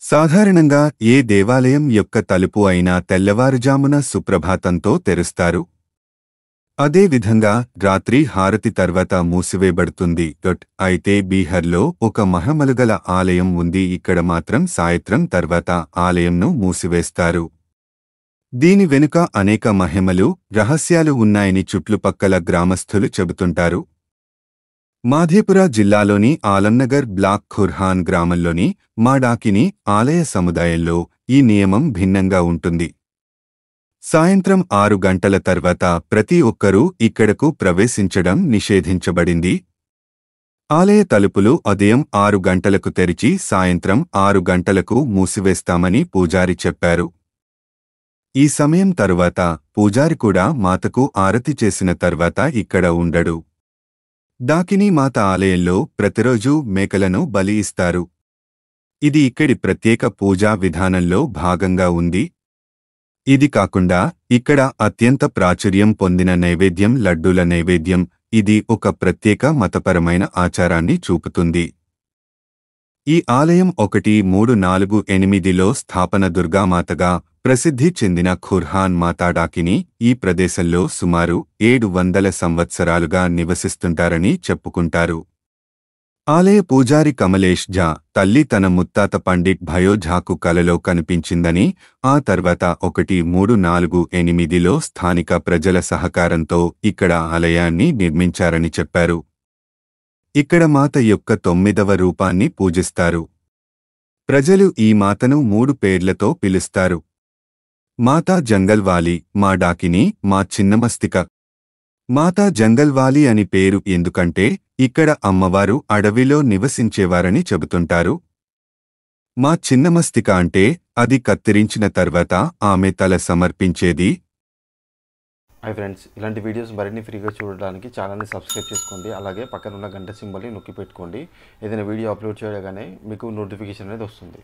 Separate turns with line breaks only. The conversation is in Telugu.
సాధారణంగా ఏ దేవాలయం యొక్క తలుపు అయినా తెల్లవారుజామున సుప్రభాతంతో తెరుస్తారు. అదేవిధంగా రాత్రి హారతి తర్వాత మూసివేయబడుతుంది. అయితే బీహార్లో ఒక మహమలుగల ఆలయం ఉంది. ఇక్కడ మాత్రం సాయంత్రం తర్వాత ఆలయంను మూసివేస్తారు. దీని వెనుక అనేక మహిమలు, రహస్యాలు ఉన్నాయని చుట్టుపక్కల గ్రామస్థులు చెబుతుంటారు. మాధేపుర జిల్లాలోని ఆలంనగర్ బ్లాక్ ఖుర్హాన్ గ్రామంలోని మాడాకిని ఆలయ సముదాయంలో ఈ నియమం భిన్నంగా ఉంటుంది. సాయంత్రం 6 గంటల తర్వాత ప్రతి ఒక్కరూ ఇక్కడకు ప్రవేశించడం నిషేధించబడింది. ఆలయ తలుపులు ఉదయం 6 గంటలకు తెరిచి సాయంత్రం 6 గంటలకు మూసివేస్తామని పూజారి చెప్పారు. ఈ సమయం తరువాత పూజారి కూడా మాతకు ఆరతి చేసిన తర్వాత ఇక్కడ ఉండడు. డాకినీ మాత ఆలయంలో ప్రతిరోజూ మేకలను బలి ఇస్తారు. ఇది ఇక్కడి ప్రత్యేక పూజా విధానంలో భాగంగా ఉంది. ఇది కాకుండా ఇక్కడ అత్యంత ప్రాచుర్యం పొందిన నైవేద్యం లడ్డూల నైవేద్యం. ఇది ఒక ప్రత్యేక మతపరమైన ఆచారాన్ని చూపుతుంది. ఈ ఆలయం 1348లో స్థాపన దుర్గామాతగా ప్రసిద్ధి చెందిన ఖుర్హాన్ మాతా డాకిని ఈ ప్రదేశంలో సుమారు 700 సంవత్సరాలుగా నివసిస్తుంటారని చెప్పుకుంటారు. ఆలయ పూజారి కమలేష్ ఝా తల్లి తన ముత్తాత పండిట్ భయో ఝాకు కలలో కనిపించిందని, ఆ తర్వాత 1348లో స్థానిక ప్రజల సహకారంతో ఇక్కడ ఆలయాన్ని నిర్మించారని చెప్పారు. ఇక్కడ మాత యొక్క 9వ రూపాన్ని పూజిస్తారు. ప్రజలు ఈ మాతను 3 పేర్లతో పిలుస్తారు. మాతా జంగల్వాలి, మా డాకిని, మా చిన్నమస్తిక. మాతా జంగల్వాలి అని పేరు ఎందుకంటే ఇక్కడ అమ్మవారు అడవిలో నివసించేవారని చెబుతుంటారు. మా చిన్నమస్తిక అంటే అది కత్తిరించిన తర్వాత ఆమె తల సమర్పించేది.
హాయ్ ఫ్రెండ్స్, ఇలాంటి వీడియోస్ మరిన్ని ఫ్రీగా చూడడానికి ఛానల్ని సబ్స్క్రైబ్ చేసుకోండి. అలాగే పక్కన ఉన్న గంట సింబల్ని నొక్కి పెట్టుకోండి. ఏదైనా వీడియో అప్లోడ్ చేయగానే మీకు నోటిఫికేషన్ అనేది వస్తుంది.